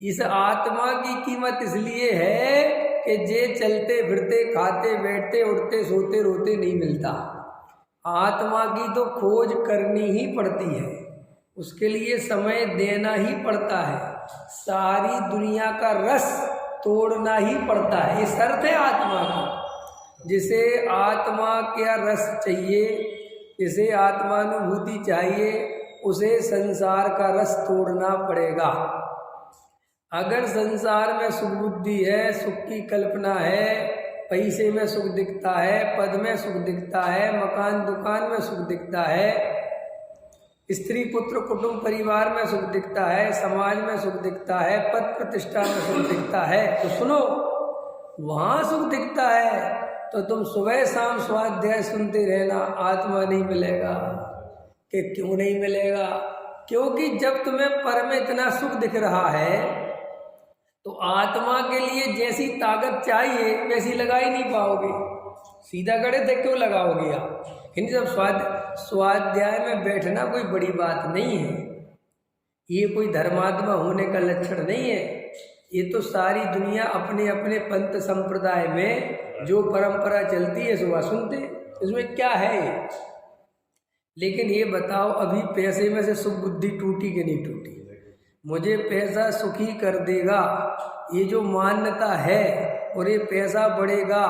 इस आत्मा की कीमत इसलिए है कि जे चलते फिरते खाते बैठते उठते सोते रोते नहीं मिलता। आत्मा की तो खोज करनी ही पड़ती है, उसके लिए समय देना ही पड़ता है, सारी दुनिया का रस तोड़ना ही पड़ता है। ये शर्त है आत्मा की। जिसे आत्मा का रस चाहिए, जिसे आत्मानुभूति चाहिए, उसे संसार का रस तोड़ना पड़ेगा। अगर संसार में सुख बुद्धि है, सुख की कल्पना है, पैसे में सुख दिखता है, पद में सुख दिखता है, मकान दुकान में सुख दिखता है, स्त्री पुत्र कुटुंब परिवार में सुख दिखता है, समाज में सुख दिखता है, पद प्रतिष्ठा में सुख दिखता है, तो सुनो, वहाँ सुख दिखता है तो तुम सुबह शाम स्वाध्याय सुनते रहना, आत्मा नहीं मिलेगा। कि क्यों नहीं मिलेगा? क्योंकि जब तुम्हें पर में इतना सुख दिख रहा है तो आत्मा के लिए जैसी ताकत चाहिए वैसी लगा ही नहीं पाओगे। सीधा खड़े थे क्यों लगाओगे आप? लेकिन जब स्वाध्याय में बैठना कोई बड़ी बात नहीं है, ये कोई धर्मात्मा होने का लक्षण नहीं है। ये तो सारी दुनिया अपने अपने पंथ संप्रदाय में जो परंपरा चलती है सुबह सुनते, इसमें क्या है? लेकिन ये बताओ, अभी पैसे में से सुख बुद्धि टूटी कि नहीं टूटी? मुझे पैसा सुखी कर देगा, ये जो मान्यता है, और ये पैसा बढ़ेगा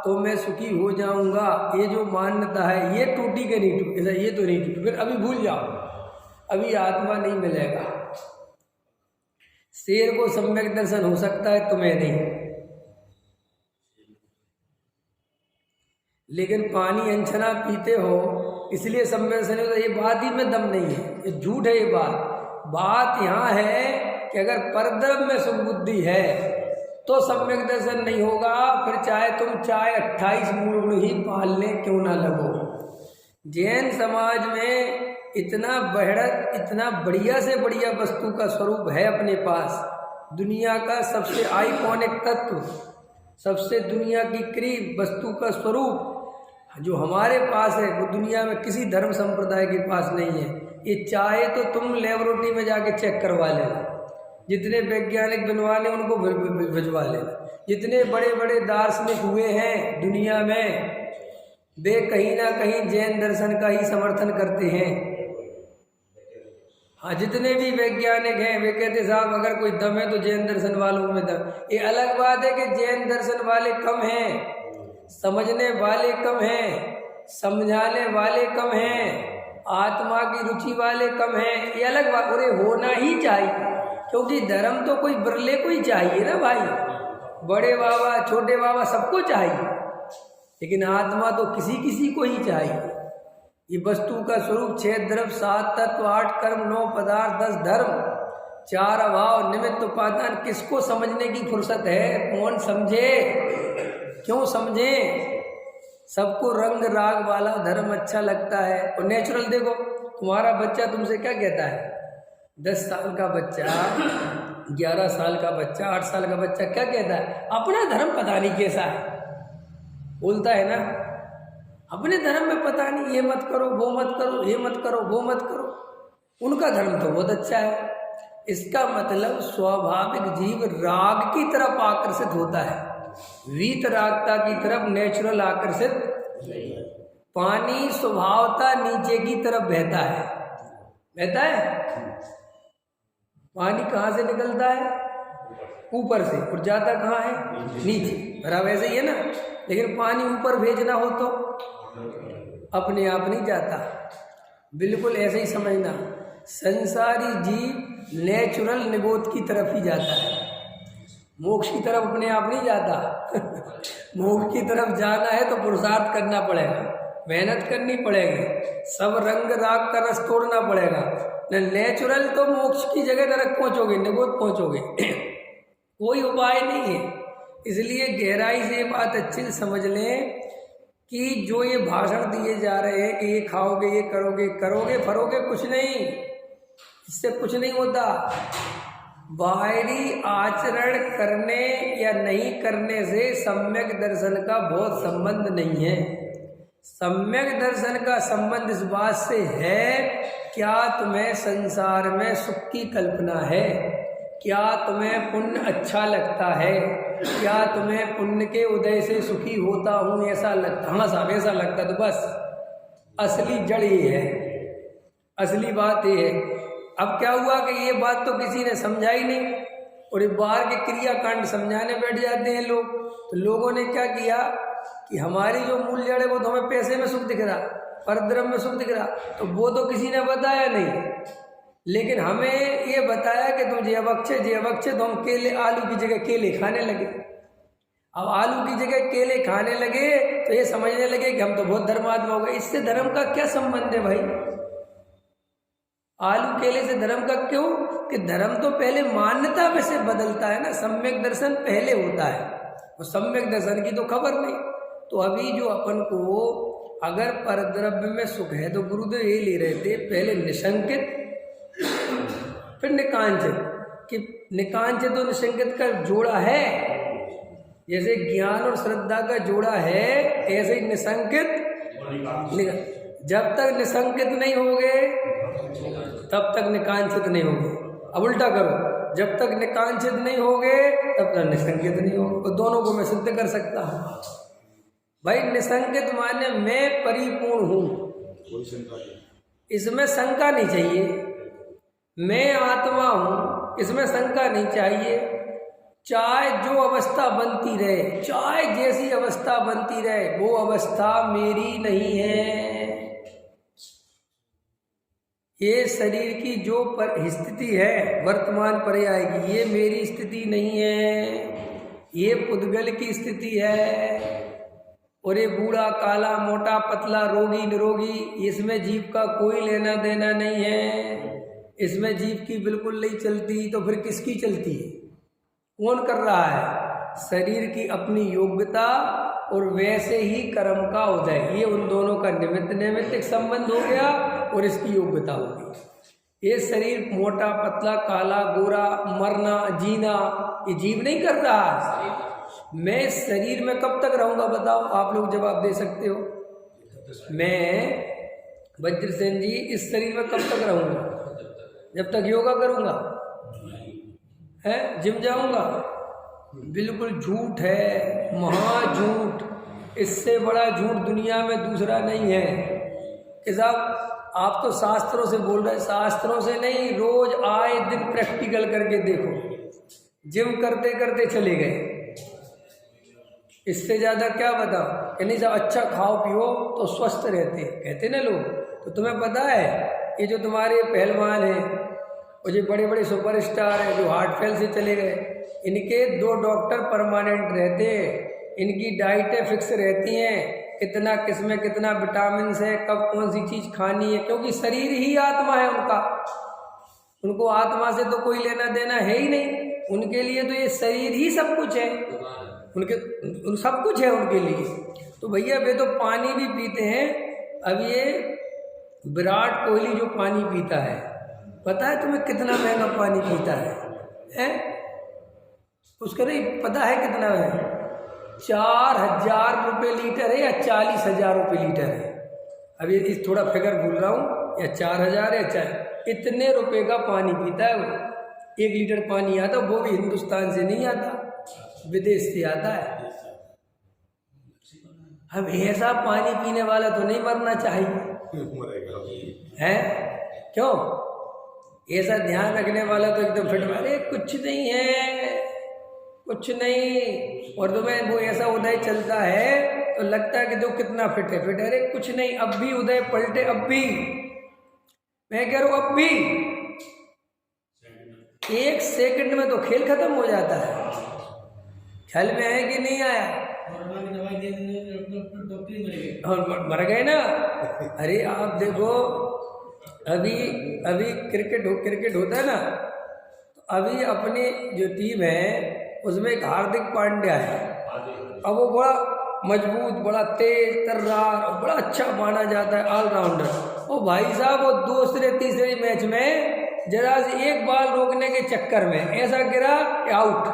तो मैं सुखी हो जाऊंगा, ये जो मान्यता है, ये टूटी कि नहीं टूटी? ऐसा ये तो नहीं टूटी। फिर अभी भूल जाओ, अभी आत्मा नहीं मिलेगा। शेर को सम्यक दर्शन हो सकता है, तुम्हें नहीं। लेकिन पानी अंछना पीते हो इसलिए सम्यक दर्शन होता, ये बात ही में दम नहीं है, ये झूठ है। ये बात यहाँ है कि अगर परद्रव्य में सुख बुद्धि है तो सम्यक दर्शन नहीं होगा। फिर चाहे तुम 28 मूल गुण ही पालने क्यों ना लगो। जैन समाज में इतना बढ़त, इतना बढ़िया से बढ़िया वस्तु का स्वरूप है अपने पास, दुनिया का सबसे आइकॉनिक तत्व, सबसे दुनिया की करीब वस्तु का स्वरूप जो हमारे पास है, वो दुनिया में किसी धर्म संप्रदाय के पास नहीं है। ये चाहे तो तुम लेबोरेटरी में जाके चेक करवा लेना, जितने वैज्ञानिक बनवाने उनको भिजवा लेना। जितने बड़े बड़े दार्शनिक हुए हैं दुनिया में, वे कहीं ना कहीं जैन दर्शन का ही समर्थन करते हैं। हाँ, जितने भी वैज्ञानिक हैं वे कहते साहब अगर कोई दम है तो जैन दर्शन वालों में दम। ये अलग बात है कि जैन दर्शन वाले कम हैं, समझने वाले कम हैं, समझाने वाले कम हैं, आत्मा की रुचि वाले कम हैं, ये अलग बात। और ये होना ही चाहिए, क्योंकि धर्म तो कोई बिरले को ही चाहिए ना भाई, बड़े बाबा छोटे बाबा सबको चाहिए, लेकिन आत्मा तो किसी किसी को ही चाहिए। ये वस्तु का स्वरूप 6 द्रव्य 7 तत्व 8 कर्म 9 पदार्थ 10 धर्म 4 अभाव निमित्त उपादान, किसको समझने की फुर्सत है? कौन समझे? क्यों समझे? सबको रंग राग वाला धर्म अच्छा लगता है। और नेचुरल देखो, तुम्हारा बच्चा तुमसे क्या कहता है? 10 साल का बच्चा, 11 साल का बच्चा, 8 साल का बच्चा क्या कहता है? अपना धर्म पता नहीं कैसा है, बोलता है ना। अपने धर्म में पता नहीं, ये मत करो, वो मत करो, ये मत करो, वो मत करो। उनका धर्म तो बहुत अच्छा है। इसका मतलब स्वाभाविक जीव राग की तरफ आकर्षित होता है, वीतरागता की तरफ नेचुरल आकर्षित। पानी स्वभावता नीचे की तरफ बहता है, बहता है। पानी कहाँ से निकलता है? ऊपर से, और जाता कहाँ है? नीचे। भरा वैसे ही है ना। लेकिन पानी ऊपर भेजना हो तो अपने आप नहीं जाता। बिल्कुल ऐसे ही समझना, संसारी जीव नेचुरल निबोध की तरफ ही जाता है, मोक्ष की तरफ अपने आप नहीं जाता। मोक्ष की तरफ जाना है तो पुरुषार्थ करना पड़ेगा, मेहनत करनी पड़ेगी, सब रंग राग का रस तोड़ना पड़ेगा। नेचुरल तो मोक्ष की जगह नरक पहुंचोगे, निबोध पहुंचोगे, कोई उपाय नहीं है। इसलिए गहराई से ये बात अच्छी से समझ लें कि जो ये भाषण दिए जा रहे हैं कि ये खाओगे, ये करोगे, करोगे फरोगे कुछ नहीं, इससे कुछ नहीं होता। बाहरी आचरण करने या नहीं करने से सम्यक दर्शन का बहुत संबंध नहीं है। सम्यक दर्शन का संबंध इस बात से है, क्या तुम्हें संसार में सुख की कल्पना है? क्या तुम्हें पुण्य अच्छा लगता है? क्या तुम्हें पुण्य के उदय से सुखी होता हूँ ऐसा लगता? हाँ साहब ऐसा लगता। तो बस असली जड़ ये है, असली बात ये है। अब क्या हुआ कि ये बात तो किसी ने समझाई नहीं और ये बाहर के क्रियाकांड समझाने बैठ जाते हैं लोग। तो लोगों ने क्या किया कि हमारी जो मूल जड़ है वो तो हमें पैसे में सुख दिख रहा, परद्रव्य में सुख दिख रहा, तो वो तो किसी ने बताया नहीं, लेकिन हमें ये बताया कि तुम जे तो हम केले, आलू की जगह केले खाने लगे। अब आलू की जगह केले खाने लगे तो ये समझने लगे कि हम तो बहुत धर्मात्मा हो गए। इससे धर्म का क्या संबंध है भाई? आलू केले से धर्म का क्यों? कि धर्म तो पहले मान्यता में से बदलता है ना, सम्यक दर्शन पहले होता है, और सम्यक दर्शन की तो खबर नहीं। तो अभी जो अपन को अगर परद्रव्य में सुख है तो गुरुदेव ये ले रहे थे पहले निशंकित फिर निकांचित, कि निकांचित और निशंकित का जोड़ा है, जैसे ज्ञान और श्रद्धा का जोड़ा है ऐसे ही निशंकित। जब तक निशंकित नहीं होगे तब तक निकांचित नहीं होगे। अब उल्टा करो, जब तक निकांचित नहीं होगे तब तक निशंकित नहीं होगे। तो दोनों को मैं सिद्ध कर सकता हूँ भाई। निशंकित माने मैं परिपूर्ण हूँ, इसमें शंका नहीं चाहिए। मैं आत्मा हूँ, इसमें शंका नहीं चाहिए। चाहे जो अवस्था बनती रहे, चाहे जैसी अवस्था बनती रहे, वो अवस्था मेरी नहीं है। ये शरीर की जो स्थिति है वर्तमान पर्याय की, ये मेरी स्थिति नहीं है, ये पुद्गल की स्थिति है। और ये बूढ़ा, काला, मोटा, पतला, रोगी, निरोगी, इसमें जीव का कोई लेना देना नहीं है। इसमें जीव की बिल्कुल नहीं चलती, तो फिर किसकी चलती है? कौन कर रहा है? शरीर की अपनी योग्यता और वैसे ही कर्म का उदय, ये उन दोनों का निमित्त संबंध हो गया और इसकी योग्यता हो गई। ये शरीर मोटा, पतला, काला, गोरा, मरना, जीना, ये जीव नहीं कर रहा है। मैं इस शरीर में कब तक रहूंगा बताओ? आप लोग जवाब दे सकते हो। मैं वज्रसेन जी इस शरीर में कब तक रहूंगा? जब तक योगा करूंगा, है जिम जाऊंगा। बिल्कुल झूठ है, महाझूठ। इससे बड़ा झूठ दुनिया में दूसरा नहीं है। कि साहब आप तो शास्त्रों से बोल रहे हैं, शास्त्रों से नहीं, रोज आए दिन प्रैक्टिकल करके देखो। जिम करते करते चले गए, इससे ज्यादा क्या बताओ? कि नहीं साहब अच्छा खाओ पियो तो स्वस्थ रहते हैं, कहते ना लोग। तो तुम्हें पता है ये जो तुम्हारे पहलवान हैं और जो बड़े बड़े सुपरस्टार हैं जो हार्ट फेल से चले गए, इनके 2 डॉक्टर परमानेंट रहते हैं, इनकी डाइटें फिक्स रहती हैं, कितना किसमें कितना विटामिन है, कब कौन सी चीज़ खानी है, क्योंकि शरीर ही आत्मा है उनका। उनको आत्मा से तो कोई लेना देना है ही नहीं। उनके लिए तो ये शरीर ही सब कुछ है, सब कुछ है उनके लिए। तो भैया वे तो पानी भी पीते हैं। अब ये विराट कोहली जो पानी पीता है, पता है तुम्हें कितना महंगा पानी पीता है? उसका नहीं पता है कितना है? 4,000 रुपये लीटर है या 40,000 रुपये लीटर है। अब ये थोड़ा फिगर भूल रहा हूँ, या 4,000 या 4, इतने रुपए का पानी पीता है वो। 1 लीटर पानी आता, वो भी हिंदुस्तान से नहीं आता, विदेश से आता है। अब ऐसा पानी पीने वाला तो नहीं मरना चाहिए है? क्यों? ऐसा ध्यान रखने वाला तो एकदम फिट। अरे कुछ नहीं है, कुछ नहीं। और तुम्हें वो ऐसा उदय चलता है तो लगता है कि जो कितना फिट है, फिट है। अरे कुछ नहीं, अब भी उदय पलटे, अब भी मैं कह रहा हूँ, अब भी 1 सेकंड में तो खेल खत्म हो जाता है। ख्याल में आया कि नहीं आया? और मर गए ना। अरे आप देखो, अभी क्रिकेट होता है ना, तो अभी अपनी जो टीम है उसमें एक हार्दिक पांड्या है। अब वो बड़ा मजबूत, बड़ा तेज तर्रार और बड़ा अच्छा माना जाता है, ऑलराउंडर। ओ भाई साहब, वो दूसरे तीसरे मैच में जरा से एक बॉल रोकने के चक्कर में ऐसा गिरा कि आउट,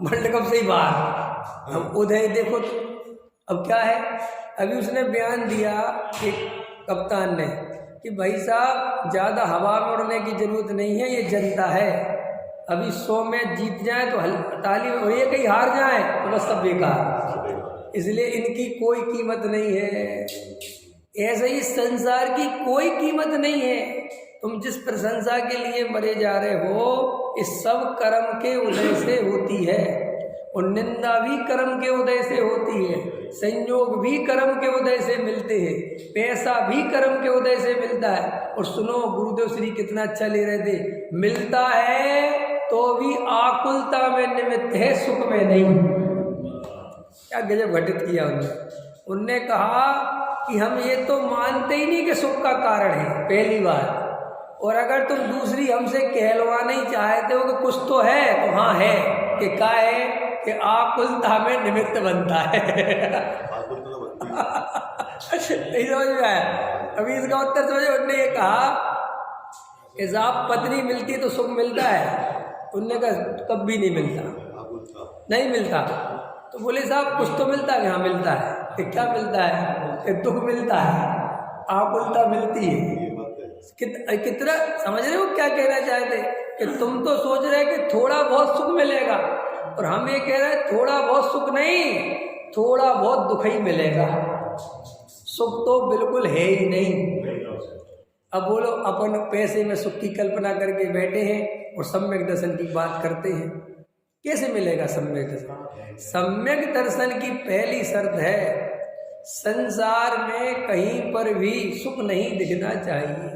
वर्ल्ड कप से ही बाहर। अब उदय देखो तो अब क्या है। अभी उसने बयान दिया एक कप्तान ने कि भाई साहब ज़्यादा हवा में उड़ने की ज़रूरत नहीं है, ये जनता है, अभी 100 मैच जीत जाए तो ताली में ये कहीं हार जाए तो बस सब बेकार, इसलिए इनकी कोई कीमत नहीं है। ऐसे ही संसार की कोई कीमत नहीं है। तुम जिस प्रशंसा के लिए मरे जा रहे हो, इस सब कर्म के उदय से होती है, और निंदा भी कर्म के उदय से होती है, संयोग भी कर्म के उदय से मिलते हैं, पैसा भी कर्म के उदय से मिलता है। और सुनो, गुरुदेव श्री कितना अच्छा ले रहे थे, मिलता है तो भी आकुलता में निमित्त है, सुख में नहीं। क्या गजब घटित किया उनने कहा कि हम ये तो मानते ही नहीं कि सुख का कारण है, पहली बात, और अगर तुम दूसरी हमसे कहलवाना ही चाहते हो कि कुछ तो है, तो हाँ है, कि क्या है कि आकुलता में निमित्त बनता है। नहीं समझ में आया? अभी इसका उत्तर समझे। उन्होंने ये कहा कि साहब पत्नी मिलती तो सुख मिलता है, उनने कहा कब भी नहीं मिलता, नहीं मिलता। तो बोले साहब कुछ तो मिलता है? हाँ मिलता है। कि क्या मिलता है? कि दुख मिलता है, आकुलता मिलती है। कितना समझ रहे हो क्या कहना चाहते? कि तुम तो सोच रहे कि थोड़ा बहुत सुख मिलेगा, और हम ये कह रहे हैं थोड़ा बहुत सुख नहीं, थोड़ा बहुत दुख ही मिलेगा, सुख तो बिल्कुल है ही नहीं। अब बोलो, अपन पैसे में सुख की कल्पना करके बैठे हैं और सम्यक दर्शन की बात करते हैं, कैसे मिलेगा सम्यक दर्शन? सम्यक दर्शन की पहली शर्त है, संसार में कहीं पर भी सुख नहीं दिखना चाहिए।